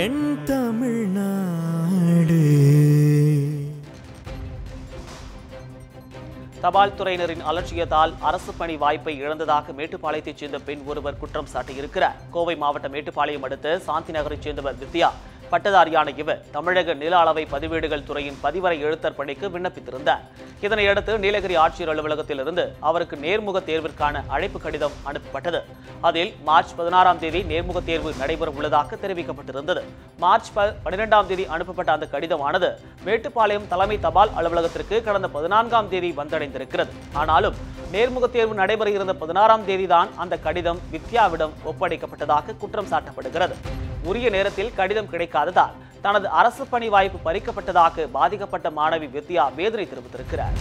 என் தமிழ்நாடு. தபால் துறையினரின் அலட்சியத்தால் அரசு பணி வாய்ப்பை இழந்ததாக மேட்டுப்பாளையத்தைச் சேர்ந்த பெண் ஒருவர் குற்றம் சாட்டியிருக்கிறார். கோவை மாவட்டம் மேட்டுப்பாளையம் அடுத்த சாந்தி நகரைச் சேர்ந்தவர் வித்யா. பட்டதாரியான இவர் தமிழக நில அளவை பதிவேடுகள் துறையின் பதிவரை எழுத்தர் பணிக்கு விண்ணப்பித்திருந்தார். இதனையடுத்து நீலகிரி ஆட்சியர் அலுவலகத்திலிருந்து அவருக்கு நேர்முக தேர்விற்கான அழைப்பு கடிதம் அனுப்பப்பட்டது. அதில் மார்ச் 16ஆம் தேதி நேர்முக தேர்வு நடைபெற உள்ளதாக தெரிவிக்கப்பட்டிருந்தது. மார்ச் 12ஆம் தேதி அனுப்பப்பட்ட அந்த கடிதமானது மேட்டுப்பாளையம் தலைமை தபால் அலுவலகத்திற்கு கடந்த 14ஆம் தேதி வந்தடைந்திருக்கிறது. ஆனாலும் நேர்முக தேர்வு நடைபெற இருந்த 16ஆம் தேதிதான் அந்த கடிதம் வித்யாவிடம் ஒப்படைக்கப்பட்டதாக குற்றம் சாட்டப்படுகிறது. உரிய நேரத்தில் கடிதம் கிடைக்காததால் தனது அரசு பணி வாய்ப்பு பறிக்கப்பட்டதாக பாதிக்கப்பட்ட மாணவி வித்யா வேதனை தெரிவித்திருக்கிறார்.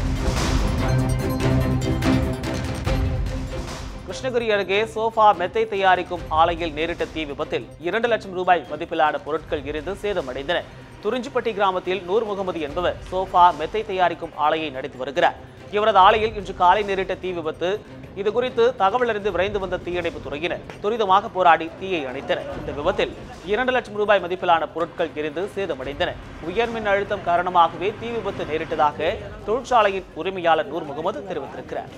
கிருஷ்ணகிரி அருகே சோஃபா மெத்தை தயாரிக்கும் ஆலையில் நேரிட்ட தீ விபத்தில் 2 லட்சம் ரூபாய் மதிப்பிலான பொருட்கள் எரிந்து சேதமடைந்தன. துறிஞ்சிப்பட்டி கிராமத்தில் நூர் முகமது என்பவர் சோஃபா மெத்தை தயாரிக்கும் ஆலையை நடத்தி வருகிறார். இவரது ஆலையில் இன்று காலை நேரிட்ட தீ விபத்து. இதுகுறித்து தகவல் அறிந்து விரைந்து வந்த தீயணைப்பு துறையினர் துரிதமாக போராடி தீயை அணைத்தனர். இந்த விபத்தில் 2 லட்சம் ரூபாய் மதிப்பிலான பொருட்கள் எரிந்து சேதமடைந்தன. உயர்மின் அழுத்தம் காரணமாகவே தீ விபத்து நேரிட்டதாக தொழிற்சாலையின் உரிமையாளர் நூர் முகமது தெரிவித்திருக்கிறார்.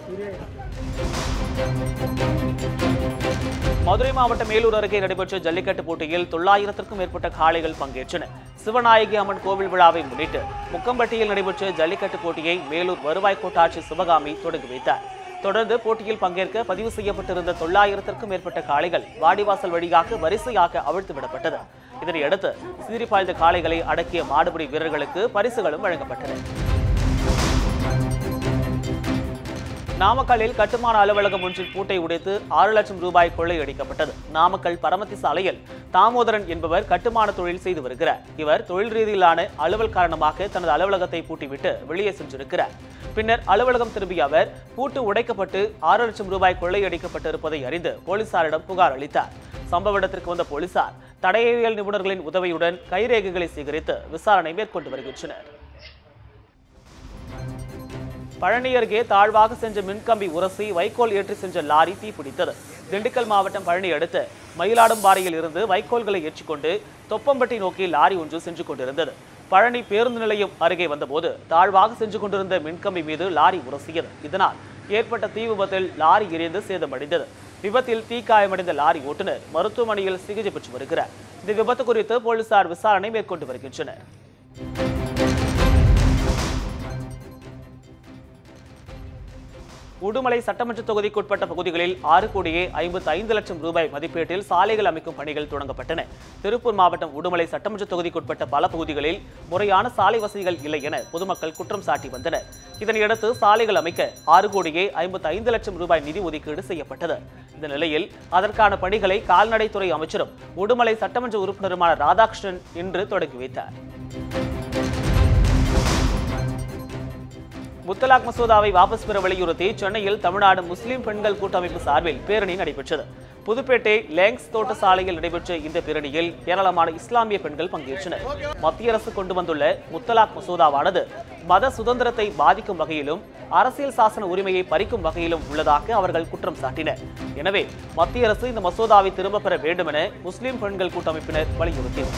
மதுரை மாவட்டம் மேலூர் அருகே நடைபெற்ற ஜல்லிக்கட்டு போட்டியில் 900க்கும் மேற்பட்ட காளைகள் பங்கேற்றன. சிவநாயகி அம்மன் கோவில் விழாவை முன்னிட்டு முக்கம்பட்டியில் நடைபெற்ற ஜல்லிக்கட்டு போட்டியை மேலூர் வருவாய் கோட்டாட்சியர் சிவகாமி தொடங்கி வைத்தார். தொடர்ந்து போட்டியில் பங்கேற்க பதிவு செய்யப்பட்டிருந்த 900க்கும் மேற்பட்ட காளைகள் வாடிவாசல் வழியாக வரிசையாக அவிழ்த்து விடப்பட்டது. இதனையடுத்து சீறி பாய்ந்த காளைகளை அடக்கிய மாடுபிடி வீரர்களுக்கு பரிசுகளும் வழங்கப்பட்டன. நாமக்கல்லில் கட்டுமான அலுவலகம் ஒன்றில் பூட்டை உடைத்து 6 லட்சம் ரூபாய் கொள்ளையடிக்கப்பட்டது. நாமக்கல் பரமத்தி சாலையில் தாமோதரன் என்பவர் கட்டுமான தொழில் செய்து வருகிறார். இவர் தொழில் ரீதியிலான அலுவல் காரணமாக தனது அலுவலகத்தை பூட்டிவிட்டு வெளியே சென்றிருக்கிறார். பின்னர் அலுவலகம் திரும்பிய அவர் பூட்டு உடைக்கப்பட்டு 6 லட்சம் ரூபாய் கொள்ளையடிக்கப்பட்டிருப்பதை அறிந்து போலீசாரிடம் புகார் அளித்தார். சம்பவ இடத்திற்கு வந்த போலீசார் தடயவியல் நிபுணர்களின் உதவியுடன் கைரேகைகளை சேகரித்து விசாரணை மேற்கொண்டு வருகின்றனர். பழனி அருகே தாழ்வாக சென்ற மின்கம்பி உரசி வைக்கோல் ஏற்றி சென்ற லாரி தீப்பிடித்தது. திண்டுக்கல் மாவட்டம் பழனி அடுத்த மயிலாடும்பாறையில் இருந்து வைக்கோல்களை ஏற்றிக்கொண்டு தொப்பம்பட்டி நோக்கி லாரி ஒன்று சென்று கொண்டிருந்தது. பழனி பேருந்து நிலையம் அருகே வந்தபோது தாழ்வாக சென்று கொண்டிருந்த மின்கம்பி மீது லாரி உரசியது. இதனால் ஏற்பட்ட தீ விபத்தில் லாரி எரிந்து சேதமடைந்தது. விபத்தில் தீக்காயமடைந்த லாரி ஓட்டுநர் மருத்துவமனையில் சிகிச்சை பெற்று வருகிறார். இந்த விபத்து குறித்து போலீசார் விசாரணை மேற்கொண்டு வருகின்றனர். உடுமலை சட்டமன்ற தொகுதிக்குட்பட்ட பகுதிகளில் 6,55 லட்சம் ரூபாய் மதிப்பீட்டில் சாலைகள் அமைக்கும் பணிகள் தொடங்கப்பட்டன. திருப்பூர் மாவட்டம் உடுமலை சட்டமன்ற தொகுதிக்குட்பட்ட பல பகுதிகளில் முறையான சாலை வசதிகள் இல்லை என பொதுமக்கள் குற்றம் சாட்டி வந்தனர். இதனையடுத்து சாலைகள் அமைக்க 6,55 லட்சம் ரூபாய் நிதி ஒதுக்கீடு செய்யப்பட்டது. இந்த நிலையில் அதற்கான பணிகளை கால்நடைத்துறை அமைச்சரும் உடுமலை சட்டமன்ற உறுப்பினருமான ராதாகிருஷ்ணன் இன்று தொடங்கி வைத்தார். முத்தலாக் மசோதாவை வாபஸ் பெற வலியுறுத்தி சென்னையில் தமிழ்நாடு முஸ்லிம் பெண்கள் கூட்டமைப்பு சார்பில் பேரணி நடைபெற்றது. புதுப்பேட்டை லேங்ஸ் தோட்ட சாலையில் நடைபெற்ற இந்த பேரணியில் ஏராளமான இஸ்லாமிய பெண்கள் பங்கேற்றனர். மத்திய அரசு கொண்டு வந்துள்ள முத்தலாக் மசோதாவானது மத சுதந்திரத்தை பாதிக்கும் வகையிலும் அரசியல் சாசன உரிமையை பறிக்கும் வகையிலும் உள்ளதாக அவர்கள் குற்றம் சாட்டினர். எனவே மத்திய அரசு இந்த மசோதாவை திரும்பப் பெற வேண்டும் என முஸ்லிம் பெண்கள் கூட்டமைப்பினர் வலியுறுத்தினர்.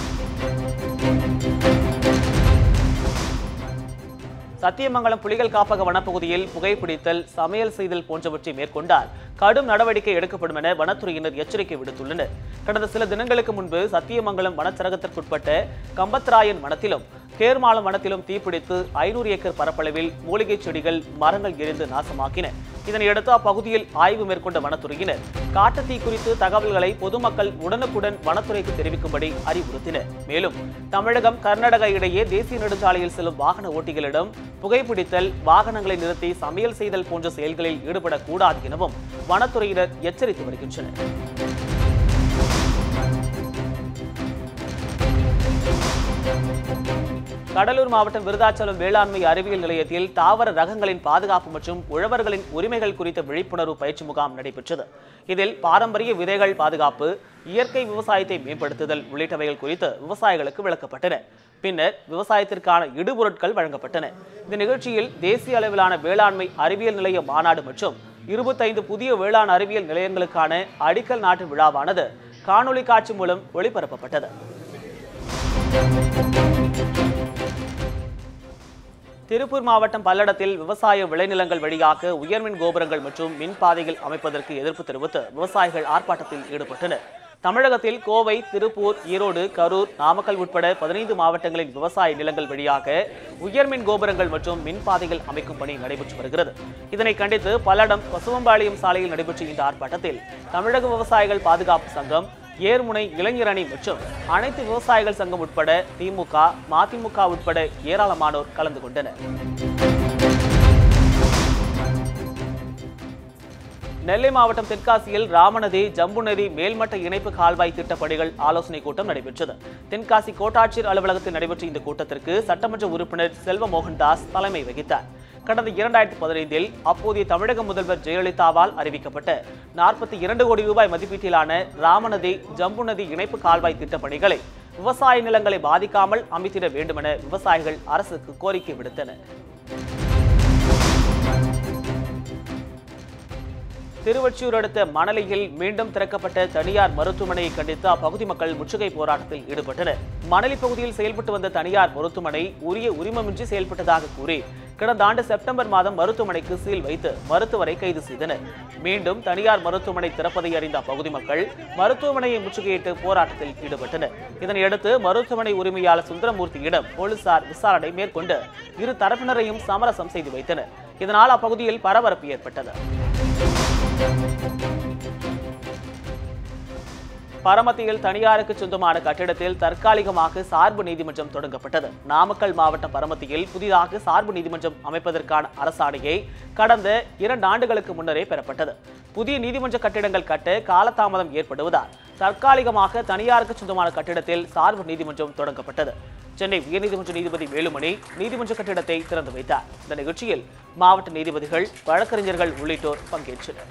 சத்தியமங்கலம் புலிகள் காப்பக வனப்பகுதியில் புகைப்பிடித்தல், சமையல் செய்தல் போன்றவற்றை மேற்கொண்டால் கடும் நடவடிக்கை எடுக்கப்படும் என வனத்துறையினர் எச்சரிக்கை விடுத்துள்ளனர். கடந்த சில தினங்களுக்கு முன்பு சத்தியமங்கலம் வனச்சரகத்திற்குட்பட்ட கம்பத்ராயன் வனத்திலும் கேர்மாலம் வனத்திலும் தீப்பிடித்து 500 ஏக்கர் பரப்பளவில் மூலிகை செடிகள், மரங்கள் எரிந்து நாசமாக்கின. இதனையடுத்து அப்பகுதியில் ஆய்வு மேற்கொண்ட வனத்துறையினர் காட்டுத்தீ குறித்து தகவல்களை பொதுமக்கள் உடனுக்குடன் வனத்துறைக்கு தெரிவிக்கும்படி அறிவுறுத்தினர். மேலும் தமிழகம், கர்நாடகா இடையே தேசிய நெடுஞ்சாலையில் செல்லும் வாகன ஓட்டிகளிடம் புகைப்பிடித்தல், வாகனங்களை நிறுத்தி சமையல் செய்தல் போன்ற செயல்களில் ஈடுபடக்கூடாது எனவும் வனத்துறையினர் எச்சரித்து வருகின்றனர். கடலூர் மாவட்டம் விருதாச்சலம் வேளாண்மை அறிவியல் நிலையத்தில் தாவர ரகங்களின் பாதுகாப்பு மற்றும் உழவர்களின் உரிமைகள் குறித்த விழிப்புணர்வு பயிற்சி முகாம் நடைபெற்றது. இதில் பாரம்பரிய விதைகள் பாதுகாப்பு, இயற்கை விவசாயத்தை மேம்படுத்துதல் உள்ளிட்டவைகள் குறித்து விவசாயிகளுக்கு விளக்கப்பட்டன. பின்னர் விவசாயத்திற்கான இடுபொருட்கள் வழங்கப்பட்டன. இந்த நிகழ்ச்சியில் தேசிய அளவிலான வேளாண்மை அறிவியல் நிலைய மாநாடு மற்றும் 25 புதிய வேளாண் அறிவியல் நிலையங்களுக்கான அடிக்கல் நாட்டு விழாவானது காணொலி காட்சி மூலம் ஒளிபரப்பப்பட்டது. திருப்பூர் மாவட்டம் பல்லடத்தில் விவசாய விளைநிலங்கள் வழியாக உயர்மின் கோபுரங்கள் மற்றும் மின் பாதைகள் அமைப்பதற்கு எதிர்ப்பு தெரிவித்து விவசாயிகள் ஆர்ப்பாட்டத்தில் ஈடுபட்டனர். தமிழகத்தில் கோவை, திருப்பூர், ஈரோடு, கரூர், நாமக்கல் உட்பட 15 மாவட்டங்களின் விவசாய நிலங்கள் வழியாக உயர்மின் கோபுரங்கள் மற்றும் மின்பாதைகள் அமைக்கும் பணி நடைபெற்று வருகிறது. இதனை கண்டித்து பல்லடம் பசுவம்பாளையம் சாலையில் நடைபெற்ற இந்த ஆர்ப்பாட்டத்தில் தமிழக விவசாயிகள் பாதுகாப்பு சங்கம், ஏர்முனை இளைஞர் அணி மற்றும் அனைத்து விவசாயிகள் சங்கம் உட்பட திமுக, மதிமுக உட்பட ஏராளமானோர் கலந்து கொண்டனர். நெல்லை மாவட்டம் தென்காசியில் ராமநதி, ஜம்பு நதி மேல்மட்ட இணைப்பு கால்வாய் திட்ட பணிகள் ஆலோசனை கூட்டம் நடைபெற்றது. தென்காசி கோட்டாட்சியர் அலுவலகத்தில் நடைபெற்ற இந்த கூட்டத்திற்கு சட்டமன்ற உறுப்பினர் செல்வ மோகன்தாஸ் தலைமை வகித்தார். கடந்த 2015இல் அப்போதைய தமிழக முதல்வர் ஜெயலலிதாவால் அறிவிக்கப்பட்ட 42 கோடி ரூபாய் மதிப்பீட்டிலான ராமநதி, ஜம்பு நதி இணைப்பு கால்வாய் திட்ட பணிகளை விவசாய நிலங்களை பாதிக்காமல் அமைத்திட வேண்டுமென விவசாயிகள் அரசுக்கு கோரிக்கை விடுத்தனர். திருவொற்றியூர் அடுத்த மணலியில் மீண்டும் திறக்கப்பட்ட தனியார் மருத்துவமனையை கண்டித்து அப்பகுதி மக்கள் முற்றுகை போராட்டத்தில் ஈடுபட்டனர். மணலி பகுதியில் செயல்பட்டு வந்த தனியார் மருத்துவமனை உரிய உரிமமின்றி செயல்பட்டதாக கூறி கடந்த ஆண்டு செப்டம்பர் மாதம் மருத்துவமனைக்கு சீல் வைத்து மருத்துவரை கைது செய்தனர். மீண்டும் தனியார் மருத்துவமனை திறப்பதை அறிந்த அப்பகுதி மக்கள் மருத்துவமனையை முற்றுகையிட்டு போராட்டத்தில் ஈடுபட்டனர். இதனையடுத்து மருத்துவமனை உரிமையாளர் சுந்தரமூர்த்தியிடம் போலீசார் விசாரணை மேற்கொண்டு இரு தரப்பினரையும் சமரசம் செய்து வைத்தனர். இதனால் அப்பகுதியில் பரபரப்பு ஏற்பட்டது. பரமத்தியில் தனியாருக்கு சொந்தமான கட்டிடத்தில் தற்காலிகமாக சார்பு நீதிமன்றம் தொடங்கப்பட்டது. நாமக்கல் மாவட்டம் பரமத்தியில் புதிதாக சார்பு நீதிமன்றம் அமைப்பதற்கான அரசாணையை கடந்த 2 ஆண்டுகளுக்கு முன்னரே பெறப்பட்டது. புதிய நீதிமன்ற கட்டிடங்கள் கட்ட காலதாமதம் ஏற்படுவதால் தற்காலிகமாக தனியாருக்கு சொந்தமான கட்டிடத்தில் சார்பு நீதிமன்றம் தொடங்கப்பட்டது. சென்னை உயர்நீதிமன்ற நீதிபதி வேலுமணி நீதிமன்ற கட்டிடத்தை திறந்து வைத்தார். இந்த நிகழ்ச்சியில் மாவட்ட நீதிபதிகள், வழக்கறிஞர்கள் உள்ளிட்டோர் பங்கேற்றனர்.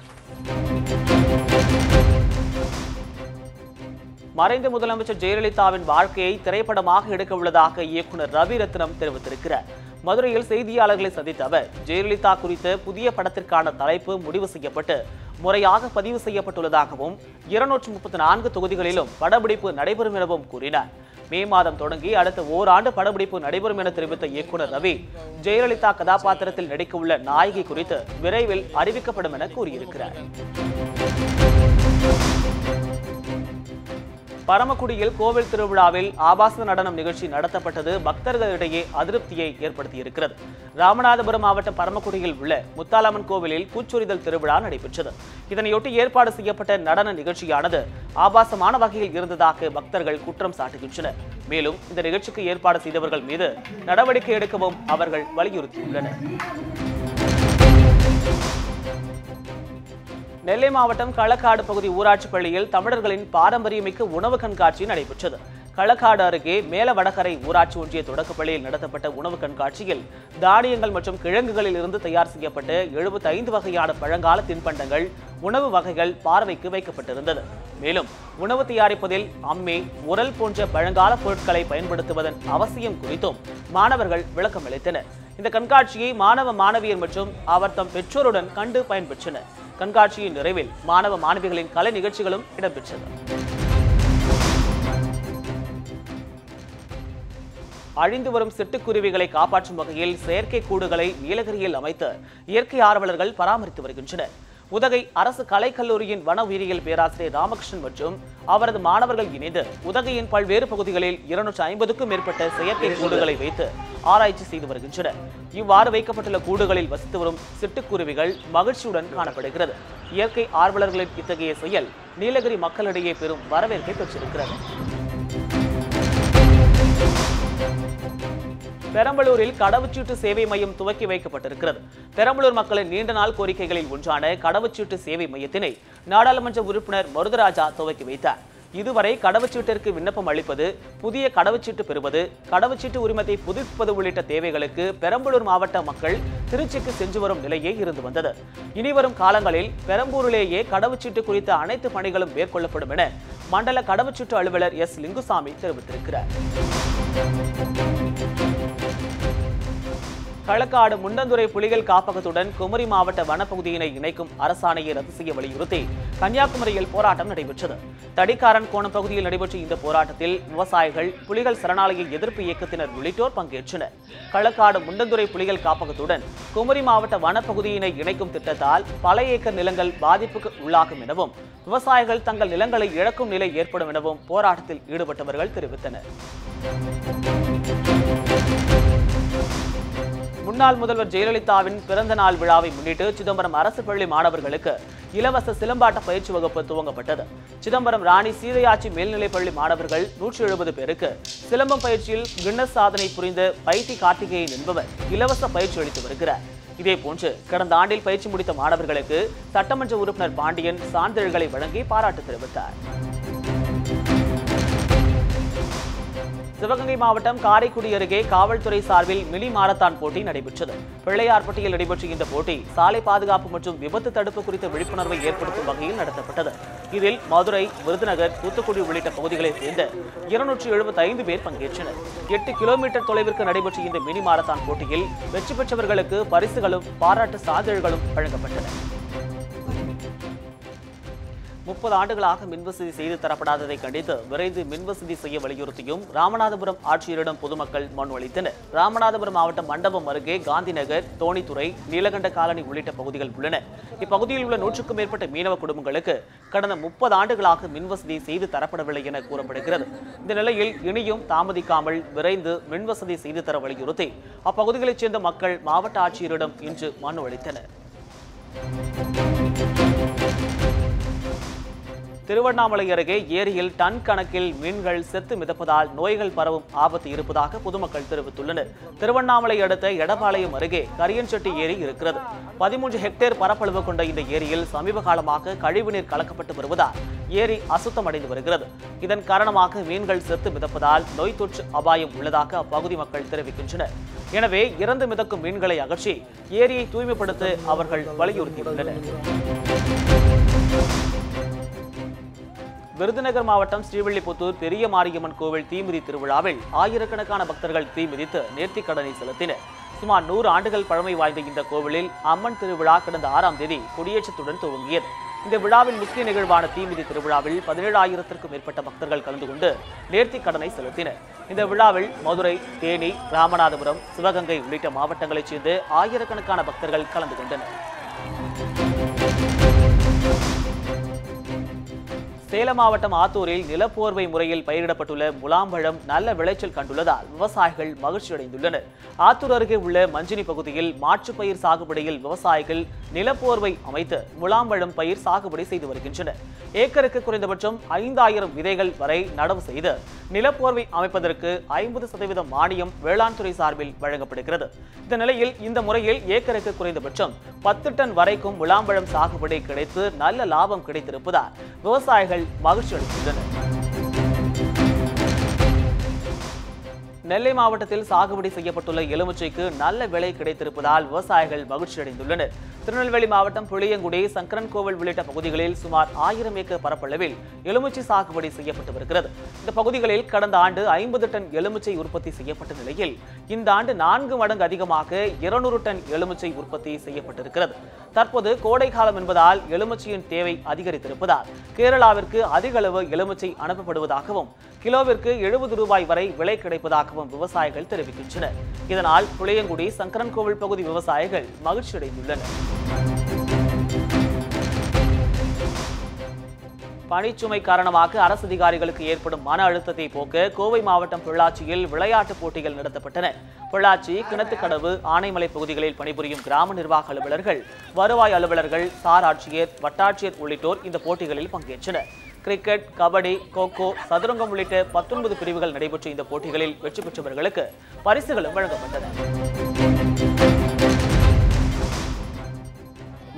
மறைந்த முதலமைச்சர் ஜெயலலிதாவின் வாழ்க்கையை திரைப்படமாக எடுக்க உள்ளதாக இயக்குனர் ரவி ரத்னம் தெரிவித்திருக்கிறார். மதுரையில் செய்தியாளர்களை சந்தித்த அவர், ஜெயலலிதா குறித்த புதிய படத்திற்கான தலைப்பு முடிவு செய்யப்பட்டு முறையாக பதிவு செய்யப்பட்டுள்ளதாகவும் 234 தொகுதிகளிலும் படப்பிடிப்பு நடைபெறும் எனவும் கூறினார். மே மாதம் தொடங்கி அடுத்த ஓராண்டு படப்பிடிப்பு நடைபெறும் என தெரிவித்த இயக்குனர் ரவி, ஜெயலலிதா கதாபாத்திரத்தில் நடிக்க உள்ள நாயகி குறித்து விரைவில் அறிவிக்கப்படும் என கூறியிருக்கிறார். பரமக்குடியில் கோவில் திருவிழாவில் ஆபாச நடனம் நிகழ்ச்சி நடத்தப்பட்டது பக்தர்களிடையே அதிருப்தியை ஏற்படுத்தியிருக்கிறது. ராமநாதபுரம் மாவட்டம் பரமக்குடியில் உள்ள முத்தாலம்மன் கோவிலில் பூச்சொரிதல் திருவிழா நடைபெற்றது. இதனையொட்டி ஏற்பாடு செய்யப்பட்ட நடன நிகழ்ச்சியானது ஆபாசமான வகையில் இருந்ததாக பக்தர்கள் குற்றம் சாட்டுகின்றனர். மேலும் இந்த நிகழ்ச்சிக்கு ஏற்பாடு செய்தவர்கள் மீது நடவடிக்கை எடுக்கவும் அவர்கள் வலியுறுத்தியுள்ளனர். நெல்லை மாவட்டம் களக்காடு பகுதி ஊராட்சி பள்ளியில் தமிழர்களின் பாரம்பரியமிக்க உணவு கண்காட்சி நடைபெற்றது. களக்காடு அருகே மேல வடகரை ஊராட்சி ஒன்றிய தொடக்கப்பள்ளியில் நடத்தப்பட்ட உணவு கண்காட்சியில் தானியங்கள் மற்றும் கிழங்குகளில் இருந்து தயார் செய்யப்பட்ட 75 வகையான பழங்கால தின்பண்டங்கள், உணவு வகைகள் பார்வைக்கு வைக்கப்பட்டிருந்தது. மேலும் உணவு தயாரிப்பதில் அம்மி, உரல் போன்ற பழங்கால பொருட்களை பயன்படுத்துவதன் அவசியம் குறித்தும் மாணவர்கள் விளக்கம் அளித்தனர். இந்த கண்காட்சியை மாணவ மாணவியர் மற்றும் அவர் தம் பெற்றோருடன் கண்டு பயன்பெற்றனர். கண்காட்சியின் நிறைவில் மாணவ மாணவிகளின் கலை நிகழ்ச்சிகளும் இடம்பெற்றது. அழிந்து வரும் சிட்டுக்குருவிகளை காப்பாற்றும் வகையில் செயற்கை கூடுகளை நீலகிரியில் அமைத்து இயற்கை ஆர்வலர்கள் பராமரித்து வருகின்றனர். உதகை அரசு கலைக்கல்லூரியின் வன உயிரியல் பேராசிரியர் ராமகிருஷ்ணன் மற்றும் அவரது மாணவர்கள் இணைந்து உதகையின் பல்வேறு பகுதிகளில் 250க்கும் மேற்பட்ட செயற்கை கூடுகளை வைத்து ஆராய்ச்சி செய்து வருகின்றனர். இவ்வாறு வைக்கப்பட்டுள்ள கூடுகளில் வசித்து வரும் சிட்டுக்குருவிகள் மகிழ்ச்சியுடன் காணப்படுகிறது. இயற்கை ஆர்வலர்களின் இத்தகைய செயல் நீலகிரி மக்களிடையே பெரும் வரவேற்பை பெற்றிருக்கிறது. பெரம்பலூரில் கடவுச்சீட்டு சேவை மையம் துவக்கி வைக்கப்பட்டிருக்கிறது. பெரம்பலூர் மக்களின் நீண்ட நாள் கோரிக்கைகளில் ஒன்றான கடவுச்சீட்டு சேவை மையத்தினை நாடாளுமன்ற உறுப்பினர் மருதராஜா துவக்கி வைத்தார். இதுவரை கடவுச்சீட்டிற்கு விண்ணப்பம் அளிப்பது, புதிய கடவுச்சீட்டு பெறுவது, கடவுச்சீட்டு உரிமத்தை புதுப்பிப்பது உள்ளிட்ட தேவைகளுக்கு பெரம்பலூர் மாவட்ட மக்கள் திருச்சிக்கு சென்று வரும் நிலையே இருந்து வந்தது. இனிவரும் காலங்களில் பெரம்பூரிலேயே கடவுச்சீட்டு குறித்த அனைத்து பணிகளும் மேற்கொள்ளப்படும் என மண்டல கடவுச்சீட்டு அலுவலர் எஸ் லிங்குசாமி தெரிவித்திருக்கிறார். களக்காடு முண்டந்துறை புலிகள் காப்பகத்துடன் குமரி மாவட்ட வனப்பகுதியினை இணைக்கும் அரசாணையை ரத்து செய்ய வலியுறுத்தி கன்னியாகுமரியில் போராட்டம் நடைபெற்றது. தடிக்காரன் கோணம் பகுதியில் நடைபெற்ற இந்த போராட்டத்தில் விவசாயிகள், புலிகள் சரணாலய எதிர்ப்பு இயக்கத்தினர் உள்ளிட்டோர் பங்கேற்றனர். களக்காடு முண்டந்துறை புலிகள் காப்பகத்துடன் குமரி மாவட்ட வனப்பகுதியினை இணைக்கும் திட்டத்தால் பல ஏக்கர் நிலங்கள் பாதிப்புக்கு உள்ளாகும் எனவும், விவசாயிகள் தங்கள் நிலங்களை இழக்கும் நிலை ஏற்படும் எனவும் போராட்டத்தில் ஈடுபட்டவர்கள் தெரிவித்தனர். முன்னாள் முதல்வர் ஜெயலலிதாவின் பிறந்த நாள் விழாவை முன்னிட்டு சிதம்பரம் அரசு பள்ளி மாணவர்களுக்கு இலவச சிலம்பாட்ட பயிற்சி வகுப்பு துவங்கப்பட்டது. சிதம்பரம் ராணி சீதையாச்சி மேல்நிலைப்பள்ளி மாணவர்கள் 170 பேருக்கு சிலம்பம் பயிற்சியில் கின்னஸ் சாதனை புரிந்த பைத்தி கார்த்திகேயன் என்பவர் இலவச பயிற்சி அளித்து வருகிறார். இதேபோன்று கடந்த ஆண்டில் பயிற்சி முடித்த மாணவர்களுக்கு சட்டமன்ற உறுப்பினர் பாண்டியன் சான்றிதழ்களை வழங்கி பாராட்டு தெரிவித்தார். சிவகங்கை மாவட்டம் காரைக்குடி அருகே காவல்துறை சார்பில் மினி மாரத்தான் போட்டி நடைபெற்றது. பிள்ளையார்பட்டியில் நடைபெற்ற இந்த போட்டி சாலை பாதுகாப்பு மற்றும் விபத்து தடுப்பு குறித்த விழிப்புணர்வை ஏற்படுத்தும் வகையில் நடத்தப்பட்டது. இதில் மதுரை, விருதுநகர், தூத்துக்குடி உள்ளிட்ட பகுதிகளைச் சேர்ந்த 275 பேர் பங்கேற்றனர். 8 கிலோமீட்டர் தொலைவிற்கு நடைபெற்ற இந்த மினி மாரத்தான் போட்டியில் வெற்றி பெற்றவர்களுக்கு பரிசுகளும் பாராட்டு சான்றிதழ்களும் வழங்கப்பட்டன. 30 ஆண்டுகளாக மின்வசதி செய்து தரப்படாததை கண்டித்து விரைந்து மின்வசதி செய்ய வலியுறுத்தியும் ராமநாதபுரம் ஆட்சியரிடம் பொதுமக்கள் மனு அளித்தனர். ராமநாதபுரம் மாவட்டம் மண்டபம் அருகே காந்திநகர், தோணித்துறை, நீலகண்ட காலனி உள்ளிட்ட பகுதிகள் உள்ளன. இப்பகுதியில் உள்ள 100க்கும் மேற்பட்ட மீனவ குடும்பங்களுக்கு கடந்த 30 ஆண்டுகளாக மின்வசதி செய்து தரப்படவில்லை என கூறப்படுகிறது. இந்த நிலையில் இனியும் தாமதிக்காமல் விரைந்து மின்வசதி செய்து தர வலியுறுத்தி அப்பகுதிகளைச் சேர்ந்த மக்கள் மாவட்ட ஆட்சியரிடம் இன்று மனு அளித்தனர். திருவண்ணாமலை அருகே ஏரியில் டன் கணக்கில் மீன்கள் செத்து மிதப்பதால் நோய்கள் பரவும் ஆபத்து இருப்பதாக பொதுமக்கள் தெரிவித்துள்ளனர். திருவண்ணாமலை அடுத்த எடப்பாளையம் அருகே கரியன்செட்டி ஏரி இருக்கிறது. 13 ஹெக்டேர் பரப்பளவு கொண்ட இந்த ஏரியில் சமீப காலமாக கழிவுநீர் கலக்கப்பட்டு வருவதால் ஏரி அசுத்தமடைந்து வருகிறது. இதன் காரணமாக மீன்கள் செத்து மிதப்பதால் நோய் தொற்று அபாயம் உள்ளதாக அப்பகுதி மக்கள் தெரிவிக்கின்றனர். எனவே இறந்து மிதக்கும் மீன்களை அகற்றி ஏரியை தூய்மைப்படுத்த அவர்கள் வலியுறுத்தியுள்ளனர். விருதுநகர் மாவட்டம் ஸ்ரீவில்லிபுத்தூர் பெரிய மாரியம்மன் கோவில் தீமிதி திருவிழாவில் ஆயிரக்கணக்கான பக்தர்கள் தீமிதித்து நேர்த்திக்கடனை செலுத்தினர். சுமார் 100 ஆண்டுகள் பழமை வாய்ந்த இந்த கோவிலில் அம்மன் திருவிழா கடந்த 6ஆம் தேதி கொடியேற்றத்துடன் துவங்கியது. இந்த விழாவின் முக்கிய நிகழ்வான தீமிதி திருவிழாவில் 17,000க்கும் மேற்பட்ட பக்தர்கள் கலந்து கொண்டு நேர்த்திக்கடனை செலுத்தினர். இந்த விழாவில் மதுரை, தேனி, ராமநாதபுரம், சிவகங்கை உள்ளிட்ட மாவட்டங்களைச் சேர்ந்து ஆயிரக்கணக்கான பக்தர்கள் கலந்து கொண்டனர். சேலம் மாவட்டம் ஆத்தூரில் நிலப்போர்வை முறையில் பயிரிடப்பட்டுள்ள முலாம்பழம் நல்ல விளைச்சல் கண்டுள்ளதால் விவசாயிகள் மகிழ்ச்சியடைந்துள்ளனர். ஆத்தூர் அருகே உள்ள மஞ்சினி பகுதியில் மாற்றுப் பயிர் சாகுபடியில் விவசாயிகள் நிலப்போர்வை அமைத்து முலாம்பழம் பயிர் சாகுபடி செய்து வருகின்றனர். ஏக்கருக்கு குறைந்தபட்சம் 5,000 விதைகள் வரை நடவு செய்து நிலப்போர்வை அமைப்பதற்கு 50% மானியம் வேளாண் துறை சார்பில் வழங்கப்படுகிறது. இந்த நிலையில் இந்த முறையில் ஏக்கருக்கு குறைந்தபட்சம் 10 டன் வரைக்கும் முலாம்பழம் சாகுபடி கிடைத்து நல்ல லாபம் கிடைத்திருப்பதால் விவசாயிகள் மகிழ்ச்சி அடைந்துள்ளனர். நெல்லை மாவட்டத்தில் சாகுபடி செய்யப்பட்டுள்ள எலுமிச்சைக்கு நல்ல விலை கிடைத்திருப்பதால் விவசாயிகள் மகிழ்ச்சி அடைந்துள்ளனர். திருநெல்வேலி மாவட்டம் புளியங்குடி, சங்கரன் கோவில் உள்ளிட்ட பகுதிகளில் சுமார் 1000 ஏக்கர் பரப்பளவில் எலுமிச்சை சாகுபடி செய்யப்பட்டு வருகிறது. இந்த பகுதிகளில் கடந்த ஆண்டு 50 டன் எலுமிச்சை உற்பத்தி செய்யப்பட்ட நிலையில் இந்த ஆண்டு 4 மடங்கு அதிகமாக 200 டன் எலுமிச்சை உற்பத்தி செய்யப்பட்டிருக்கிறது. தற்போது கோடை காலம் என்பதால் எலுமிச்சையின் தேவை அதிகரித்திருப்பதால் கேரளாவிற்கு அதிக அளவு எலுமிச்சை அனுப்பப்படுவதாகவும் கிலோவிற்கு 70 ரூபாய் வரை விலை கிடைப்பதாகவும் விவசாயிகள் தெரிவிக்கின்றனர். இதனால் புளியங்குடி, சங்கரன் கோவில் பகுதி விவசாயிகள் மகிழ்ச்சி அடைந்துள்ளனர். பணிச்சுமை காரணமாக அரசு அதிகாரிகளுக்கு ஏற்படும் மன அழுத்தத்தை போக்க கோவை மாவட்டம் பொள்ளாச்சியில் விளையாட்டுப் போட்டிகள் நடத்தப்பட்டன. பொள்ளாச்சி, கிணத்துக்கடவு, ஆனைமலை பகுதிகளில் பணிபுரியும் கிராம நிர்வாக அலுவலர்கள், வருவாய் அலுவலர்கள், சார் ஆட்சியர், வட்டாட்சியர் உள்ளிட்டோர் இந்த போட்டிகளில் பங்கேற்றனர். கிரிக்கெட், கபடி, கோகோ, சதுரங்கம் உள்ளிட்ட 19 பிரிவுகள் நடைபெற்ற இந்த போட்டிகளில் வெற்றி பெற்றவர்களுக்கு பரிசுகளும் வழங்கப்பட்டன.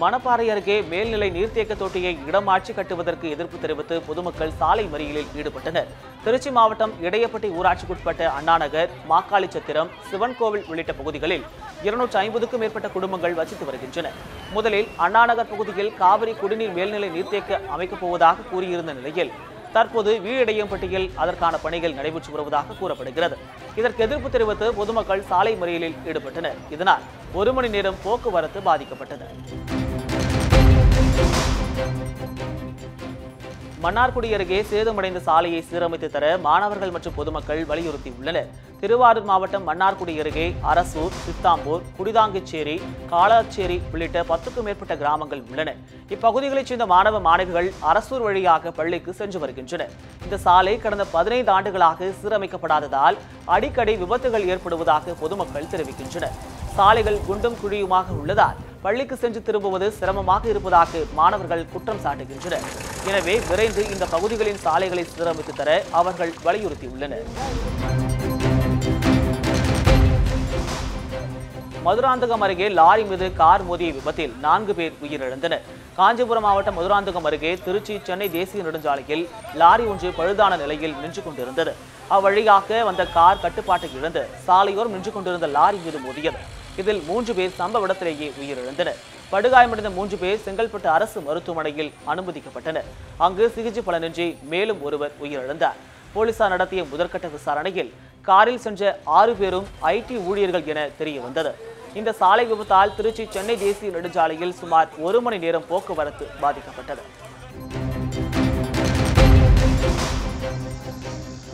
மணப்பாறை அருகே மேல்நிலை நீர்த்தேக்க தொட்டியை இடமாற்றி கட்டுவதற்கு எதிர்ப்பு தெரிவித்து பொதுமக்கள் சாலை மறியலில் ஈடுபட்டனர். திருச்சி மாவட்டம் இடையப்பட்டி ஊராட்சிக்குட்பட்ட அண்ணாநகர், மாக்காளிச்சத்திரம், சிவன் கோவில் உள்ளிட்ட பகுதிகளில் 250க்கும் மேற்பட்ட குடும்பங்கள் வசித்து வருகின்றன. முதலில் அண்ணாநகர் பகுதியில் காவிரி குடிநீர் மேல்நிலை நீர்த்தேக்க அமைக்கப் போவதாக கூறியிருந்த நிலையில் தற்போது வீழிடையம்பட்டியில் அதற்கான பணிகள் நடைபெற்று வருவதாக கூறப்படுகிறது. இதற்கு எதிர்ப்பு தெரிவித்து பொதுமக்கள் சாலை மறியலில் ஈடுபட்டனர். இதனால் 1 மணி நேரம் போக்குவரத்து பாதிக்கப்பட்டது. மன்னார்குடி அருகே சேதமடைந்த சாலையை சீரமைத்து தர மாணவர்கள் மற்றும் பொதுமக்கள் வலியுறுத்தியுள்ளனர். திருவாரூர் மாவட்டம் மன்னார்குடி அருகே அரசூர், சித்தாம்பூர், குடிதாங்கிச்சேரி, காளாச்சேரி உள்ளிட்ட 10க்கும் மேற்பட்ட கிராமங்கள் உள்ளன. இப்பகுதிகளைச் சேர்ந்த மாணவ மாணவிகள் அரசூர் வழியாக பள்ளிக்கு சென்று வருகின்றனர். இந்த சாலை கடந்த 15 ஆண்டுகளாக சீரமைக்கப்படாததால் அடிக்கடி விபத்துகள் ஏற்படுவதாக பொதுமக்கள் தெரிவிக்கின்றனர். சாலைகள் குண்டும் குழியுமாக உள்ளதால் பள்ளிக்கு சென்று திரும்புவது சிரமமாக இருப்பதாக மாணவர்கள் குற்றம் சாட்டுகின்றனர். எனவே விரைந்து இந்த பகுதிகளின் சாலைகளை சீரமைத்து தர அவர்கள் வலியுறுத்தியுள்ளனர். மதுராந்தகம் அருகே லாரி மீது கார் மோதிய விபத்தில் 4 பேர் உயிரிழந்தனர். காஞ்சிபுரம் மாவட்டம் மதுராந்தகம் அருகே திருச்சி சென்னை தேசிய நெடுஞ்சாலையில் லாரி ஒன்று பழுதான நிலையில் நின்று கொண்டிருந்தது. அவ்வழியாக வந்த கார் கட்டுப்பாட்டை இழந்து சாலையோரம் நின்று கொண்டிருந்த லாரி மீது மோதியது. இதில் 3 பேர் சம்பவ இடத்திலேயே உயிரிழந்தனர். படுகாயமடைந்த 3 பேர் செங்கல்பட்டு அரசு மருத்துவமனையில் அனுமதிக்கப்பட்டனர். அங்கு சிகிச்சை பலனின்றி மேலும் ஒருவர் உயிரிழந்தார். போலீசார் நடத்திய முதற்கட்ட விசாரணையில் காரில் சென்ற 6 பேரும் IT ஊழியர்கள் என தெரிய வந்தது. இந்த சாலை விபத்தால் திருச்சி சென்னை தேசிய நெடுஞ்சாலையில் சுமார் 1 மணி நேரம் போக்குவரத்து பாதிக்கப்பட்டது.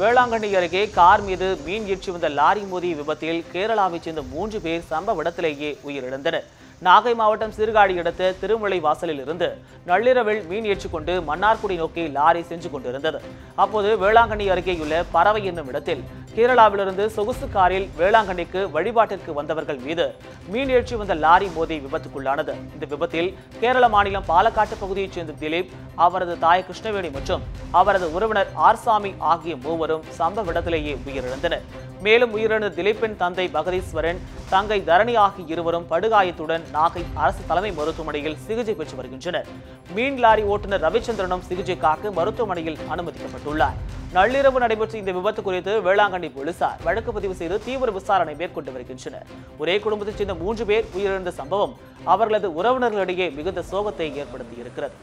வேளாங்கண்ணி அருகே கார் மீது மீன் ஏற்றி வந்த லாரி மோதிய விபத்தில் கேரளாவைச் சேர்ந்த 3 பேர் சம்பவ இடத்திலேயே உயிரிழந்தனர். நாகை மாவட்டம் சீர்காழி அடுத்த திருமலை வாசலில் இருந்து நள்ளிரவில் மீன் ஏற்றிக்கொண்டு மன்னார்குடி நோக்கி லாரி சென்று கொண்டிருந்தது. அப்போது வேளாங்கண்ணி அருகேயுள்ள பறவை என்னும் இடத்தில் கேரளாவிலிருந்து சொகுசு காரில் வேளாங்கண்ணிக்கு வழிபாட்டிற்கு வந்தவர்கள் மீது மீன் ஏற்றி வந்த லாரி மோதி விபத்துக்குள்ளானது. இந்த விபத்தில் கேரள மாநிலம் பாலக்காட்டு பகுதியைச் சேர்ந்த திலீப், அவரது தாய் கிருஷ்ணவேணி மற்றும் அவரது உறவினர் ஆர்சாமி ஆகிய 3வரும் சம்பவ இடத்திலேயே உயிரிழந்தனர். மேலும் உயிரிழந்த திலீப்பின் தந்தை பகதீஸ்வரன், தங்கை தரணி ஆகிய 2வரும் படுகாயத்துடன் நாகை அரசு தலைமை மருத்துவமனையில் சிகிச்சை பெற்று வருகின்றனர். மீன் லாரி ஓட்டுநர் ரவிச்சந்திரனும் சிகிச்சைக்காக மருத்துவமனையில் அனுமதிக்கப்பட்டுள்ளார். நள்ளிரவு நடைபெற்ற இந்த விபத்து குறித்து வேளாங்கண்ணி போலீசார் வழக்கு பதிவு செய்து தீவிர விசாரணை மேற்கொண்டு வருகின்றனர். ஒரே குடும்பத்தைச் சேர்ந்த 3 பேர் உயிரிழந்த சம்பவம் அவர்களது உறவினர்களிடையே மிகுந்த சோகத்தை ஏற்படுத்தியிருக்கிறது.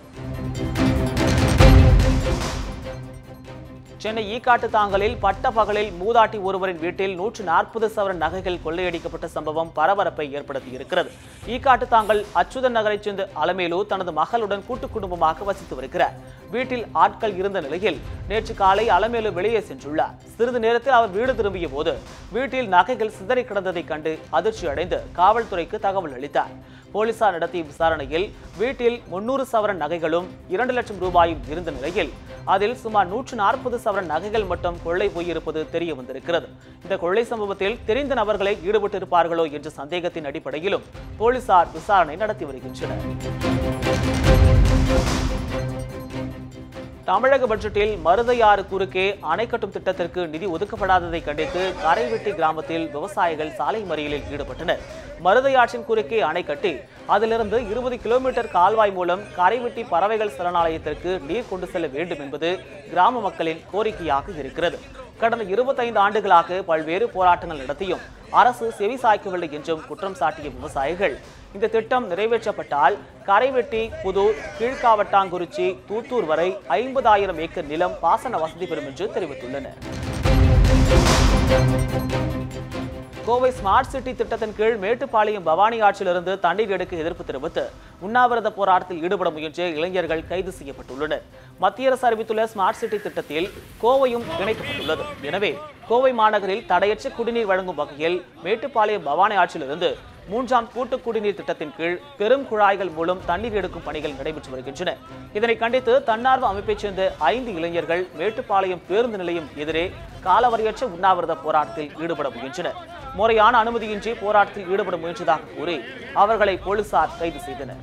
சென்னை ஈக்காட்டுத்தாங்கலில் பட்ட பகலில் மூதாட்டி ஒருவரின் வீட்டில் 140 சவரன் நகைகள் கொள்ளையடிக்கப்பட்ட சம்பவம் பரபரப்பை ஏற்படுத்தியிருக்கிறது. ஈக்காட்டுத்தாங்கல் அச்சுதன் நகரைச் சேர்ந்த அலமேலு தனது மகளுடன் கூட்டு குடும்பமாக வசித்து வருகிறார். வீட்டில் ஆட்கள் இருந்த நிலையில் நேற்று காலை அலமேலு வெளியே சென்றுள்ளார். சிறிது நேரத்தில் அவர் வீடு திரும்பிய போது வீட்டில் நகைகள் சிதறி கிடந்ததை கண்டு அதிர்ச்சி அடைந்து காவல்துறைக்கு தகவல் அளித்தார். போலீசார் நடத்திய விசாரணையில் வீட்டில் 300 சவரன் நகைகளும் 2 லட்சம் ரூபாயும் இருந்த நிலையில் அதில் சுமார் 140 சவரன் நகைகள் மட்டும் கொள்ளை போயிருப்பது தெரிய வந்திருக்கிறது. இந்த கொள்ளை சம்பவத்தில் தெரிந்த நபர்களை ஈடுபட்டிருப்பார்களோ என்ற சந்தேகத்தின் அடிப்படையிலும் போலீசார் விசாரணை நடத்தி வருகின்றனர். தமிழக பட்ஜெட்டில் மருதையாறு குறுக்கே அணை கட்டும் திட்டத்திற்கு நிதி ஒதுக்கப்படாததை கண்டித்து கரைவெட்டி கிராமத்தில் விவசாயிகள் சாலை மறியலில் ஈடுபட்டனர். மருதையாற்றின் குறுக்கே அணை கட்டி அதிலிருந்து 20 கிலோமீட்டர் கால்வாய் மூலம் கரைவெட்டி பறவைகள் சரணாலயத்திற்கு நீர் கொண்டு செல்ல வேண்டும் என்பது கிராம மக்களின் கோரிக்கையாக இருக்கிறது. கடந்த 25 ஆண்டுகளாக பல்வேறு போராட்டங்கள் நடத்தியும் அரசு செவி சாய்க்கவில்லை என்றும் குற்றம் சாட்டிய விவசாயிகள் இந்த திட்டம் நிறைவேற்றப்பட்டால் கரைவெட்டி, புதூர், கீழ்காவட்டாங்குறிச்சி, தூத்தூர் வரை 50,000 ஏக்கர் நிலம் பாசன வசதி பெறும் என்று தெரிவித்துள்ளனர். கோவை ஸ்மார்ட் சிட்டி திட்டத்தின் கீழ் மேட்டுப்பாளையம் பவானி ஆற்றிலிருந்து தண்ணீர் எடுக்க எதிர்ப்பு தெரிவித்து உண்ணாவிரத போராட்டத்தில் ஈடுபட முயன்ற இளைஞர்கள் கைது செய்யப்பட்டுள்ளனர். மத்திய அரசு அறிவித்துள்ள ஸ்மார்ட் சிட்டி திட்டத்தில் கோவையும் இணைக்கப்பட்டுள்ளது. எனவே கோவை மாநகரில் தடையற்ற குடிநீர் வழங்கும் வகையில் மேட்டுப்பாளையம் பவானி ஆற்றிலிருந்து 3ஆம் கூட்டு குடிநீர் திட்டத்தின் கீழ் பெரும் குழாய்கள் மூலம் தண்ணீர் எடுக்கும் பணிகள் நடைபெற்று வருகின்றன. இதனை கண்டித்து தன்னார்வ அமைப்பைச் சேர்ந்த 5 இளைஞர்கள் மேட்டுப்பாளையம் பேருந்து நிலையம் எதிரே காலவரையற்ற உண்ணாவிரத போராட்டத்தில் ஈடுபட முயன்றனர். முறையான அனுமதியின்றி போராட்டத்தில் ஈடுபட முயன்றதாக கூறி அவர்களை போலீசார் கைது செய்தனர்.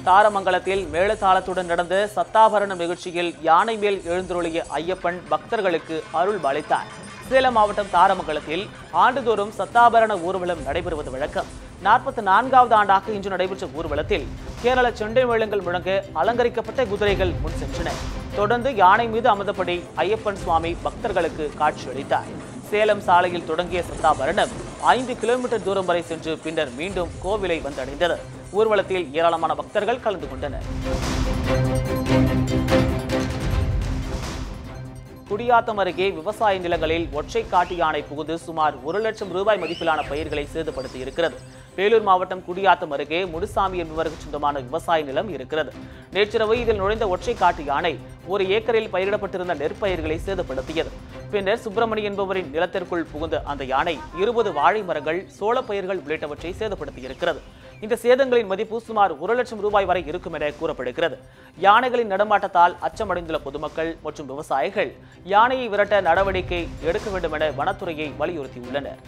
தாரமங்கலத்தில் மேளதாளத்துடன் நடந்த சத்தாபரணம் நிகழ்ச்சியில் யானை மேல் எழுந்தருளிய ஐயப்பன் பக்தர்களுக்கு அருள் பாலித்தார். சேலம் மாவட்டம் தாரமங்கலத்தில் ஆண்டுதோறும் சத்தாபரண ஊர்வலம் நடைபெறுவது வழக்கம். 44வது ஆண்டாக இன்று நடைபெற்ற ஊர்வலத்தில் கேரள செண்டை மேளங்கள் முழங்க அலங்கரிக்கப்பட்ட குதிரைகள் முன் சென்றன. தொடர்ந்து யானை மீது அமர்ந்தபடி ஐயப்பன் சுவாமி பக்தர்களுக்கு காட்சியளித்தார். சேலம் சாலையில் தொடங்கிய சத்தாபரணம் 5 கிலோமீட்டர் தூரம் வரை சென்று பின்னர் மீண்டும் கோவிலை வந்தடைந்தது. ஊர்வலத்தில் ஏராளமான பக்தர்கள் கலந்து கொண்டனர். குடியாத்தம் அருகே விவசாய நிலங்களில் ஒற்றை காட்டு யானை புகுந்து சுமார் 1 லட்சம் ரூபாய் மதிப்பிலான பயிர்களை சேதப்படுத்தி இருக்கிறது. வேலூர் மாவட்டம் குடியாத்தம் அருகே முனுசாமி என்பவருக்கு சொந்தமான விவசாய நிலம் இருக்கிறது. நேற்றிரவு இதில் நுழைந்த ஒற்றை காட்டு யானை 1 ஏக்கரில் பயிரிடப்பட்டிருந்த நெற்பயிர்களை சேதப்படுத்தியது. பின்னர் சுப்பிரமணி என்பவரின் நிலத்திற்குள் புகுந்த அந்த யானை 20 வாழை மரங்கள், சோளப்பயிர்கள் உள்ளிட்டவற்றை சேதப்படுத்தியிருக்கிறது. இந்த சேதங்களின் மதிப்பு சுமார் 1 லட்சம் ரூபாய் வரை இருக்கும் என கூறப்படுகிறது. யானைகளின் நடமாட்டத்தால் அச்சமடைந்துள்ள பொதுமக்கள் மற்றும் விவசாயிகள் யானையை விரட்ட நடவடிக்கை எடுக்க வேண்டும் என வனத்துறையை வலியுறுத்தியுள்ளனர்.